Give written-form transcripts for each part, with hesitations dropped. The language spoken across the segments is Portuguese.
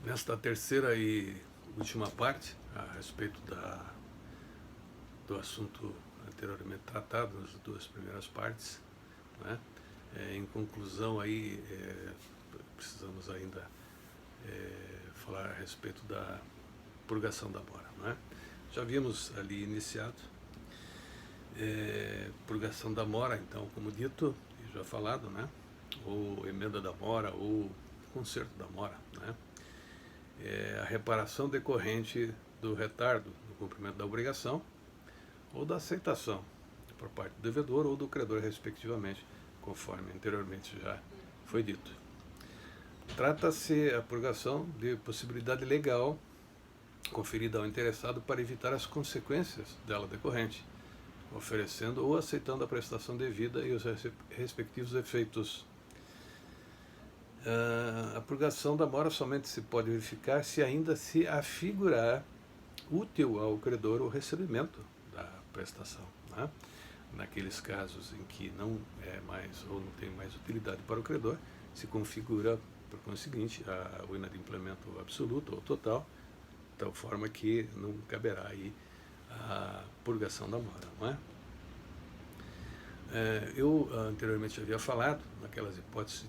Nesta terceira e última parte, a respeito do assunto anteriormente tratado, nas duas primeiras partes, né? Em conclusão aí, precisamos ainda falar a respeito da purgação da mora, né? Já havíamos ali iniciado purgação da mora, então, como dito e já falado, né? Ou emenda da mora, ou conserto da mora, né? A reparação decorrente do retardo no cumprimento da obrigação ou da aceitação por parte do devedor ou do credor, respectivamente, conforme anteriormente já foi dito. Trata-se a purgação de possibilidade legal conferida ao interessado para evitar as consequências dela decorrente, oferecendo ou aceitando a prestação devida e os respectivos efeitos. A purgação da mora somente se pode verificar se ainda se afigurar útil ao credor o recebimento da prestação, né? Naqueles casos em que não é mais ou não tem mais utilidade para o credor, se configura, por conseguinte, o inadimplemento absoluto ou total, de tal forma que não caberá aí a purgação da mora, não é? Eu anteriormente havia falado, naquelas hipóteses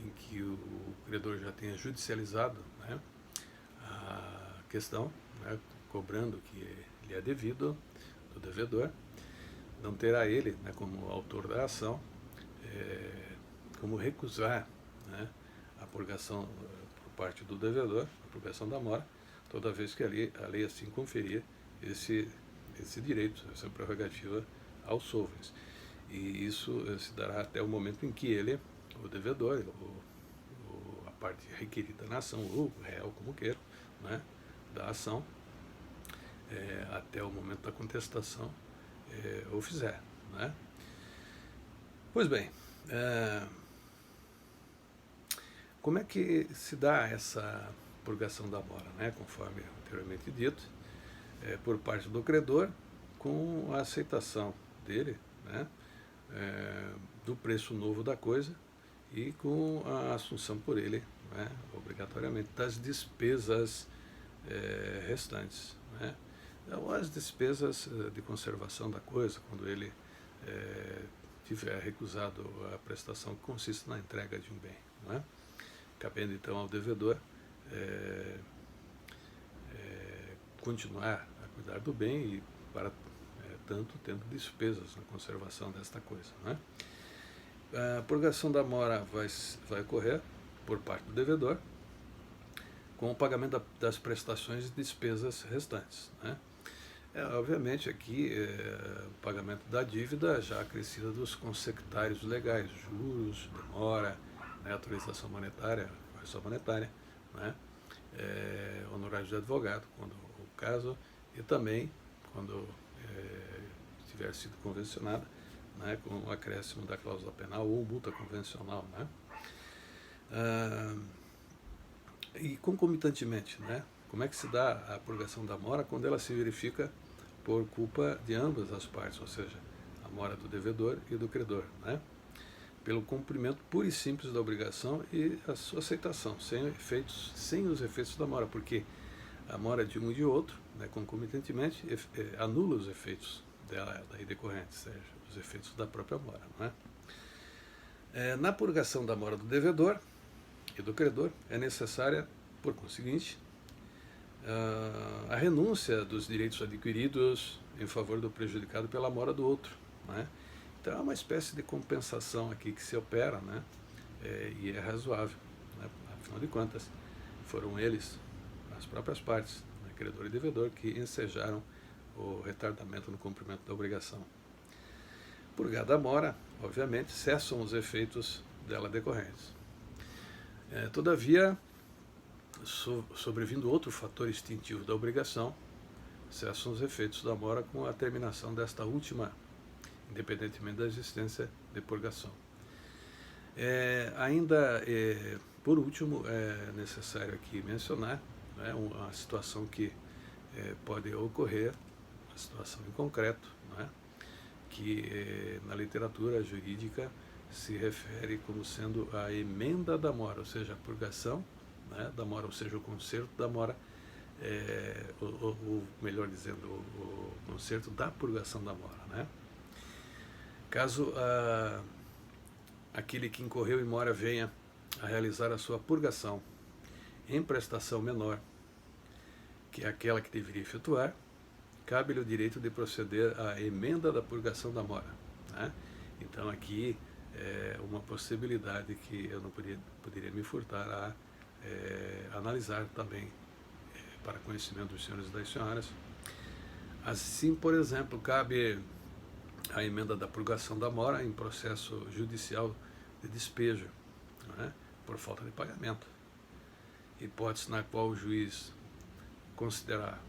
em que o credor já tenha judicializado, né, a questão, né, cobrando o que lhe é devido do devedor, não terá ele, né, como autor da ação, como recusar, né, a purgação por parte do devedor, a purgação da mora, toda vez que a lei assim conferir esse direito, essa prerrogativa aos solvens. E isso se dará até o momento em que ele, o devedor, a parte requerida na ação, ou o réu, como queira, né, da ação, até o momento da contestação, o fizer, né? Pois bem, como é que se dá essa purgação da mora, né, conforme anteriormente dito, por parte do credor, com a aceitação dele, né, do preço novo da coisa e com a assunção por ele, né, obrigatoriamente, das despesas restantes, né? Então, as despesas de conservação da coisa, quando ele tiver recusado a prestação que consiste na entrega de um bem, né? Cabendo então ao devedor continuar a cuidar do bem e, para tanto, tendo despesas na conservação desta coisa, né? A purgação da mora vai ocorrer por parte do devedor com o pagamento das prestações e despesas restantes, né? Obviamente aqui o pagamento da dívida já acrescida dos consectários legais, juros, demora, né, autorização monetária, correção monetária, né, honorários de advogado, quando o caso, e também quando tiver sido convencionada, né, com o acréscimo da cláusula penal ou multa convencional, né? E concomitantemente, né, como é que se dá a purgação da mora quando ela se verifica por culpa de ambas as partes, ou seja, a mora do devedor e do credor, né? Pelo cumprimento puro e simples da obrigação e a sua aceitação, sem os efeitos da mora, porque a mora de um e de outro, né, concomitantemente, anula os efeitos daí decorrentes, ou seja, os efeitos da própria mora, né? Na purgação da mora do devedor e do credor, é necessária, por conseguinte, a renúncia dos direitos adquiridos em favor do prejudicado pela mora do outro, né? Então é uma espécie de compensação aqui que se opera, né? E é razoável, né? Afinal de contas, foram eles, as próprias partes, né, credor e devedor, que ensejaram o retardamento no cumprimento da obrigação. Purgada a mora, obviamente, cessam os efeitos dela decorrentes. Todavia, sobrevindo outro fator extintivo da obrigação, cessam os efeitos da mora com a terminação desta última, independentemente da existência de purgação. Por último, é necessário aqui mencionar, né, uma situação que pode ocorrer, uma situação em concreto, né, que na literatura jurídica se refere como sendo a emenda da mora, ou seja, a purgação né, da mora, ou seja, o concerto da mora, ou melhor dizendo, o concerto da purgação da mora. Né? Caso aquele que incorreu em mora venha a realizar a sua purgação em prestação menor que aquela que deveria efetuar, cabe-lhe o direito de proceder à emenda da purgação da mora. Né? Então aqui é uma possibilidade que eu não poderia me furtar a analisar também para conhecimento dos senhores e das senhoras. Assim, por exemplo, cabe a emenda da purgação da mora em processo judicial de despejo, né, por falta de pagamento. Hipótese na qual o juiz considerar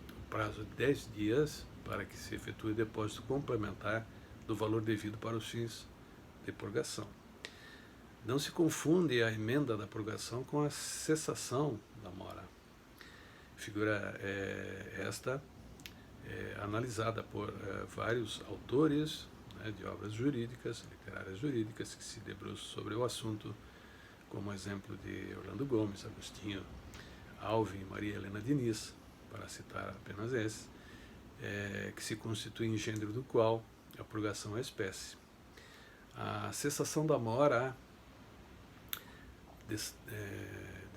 o prazo de 10 dias para que se efetue depósito complementar do valor devido para os fins de purgação. Não se confunde a emenda da purgação com a cessação da mora. Figura esta analisada por vários autores, né, de obras jurídicas, literárias jurídicas, que se debruçam sobre o assunto, como exemplo de Orlando Gomes, Agostinho Alvim e Maria Helena Diniz, para citar apenas esses, que se constitui em gênero do qual a purgação é espécie. A cessação da mora de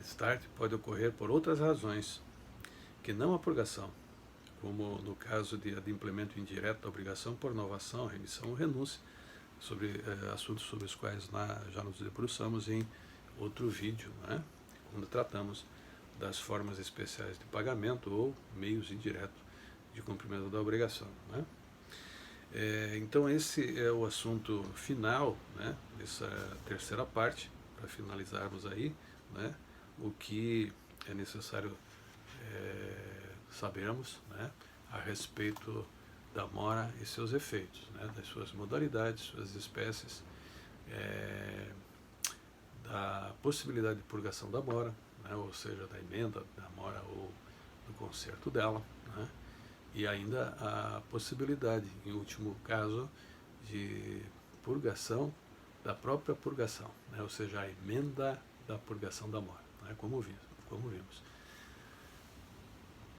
start pode ocorrer por outras razões que não a purgação, como no caso de adimplemento indireto da obrigação por novação, remissão ou renúncia, sobre assuntos sobre os quais já nos debruçamos em outro vídeo, né, quando tratamos das formas especiais de pagamento ou meios indiretos de cumprimento da obrigação. Né. Então esse é o assunto final, né, dessa terceira parte, para finalizarmos aí, né, o que é necessário sabermos, né, a respeito da mora e seus efeitos, né, das suas modalidades, suas espécies, da possibilidade de purgação da mora, né, ou seja, da emenda da mora ou do conserto dela, né, e ainda a possibilidade, em último caso, de purgação da própria purgação, né, ou seja, a emenda da purgação da mora, né, como vimos.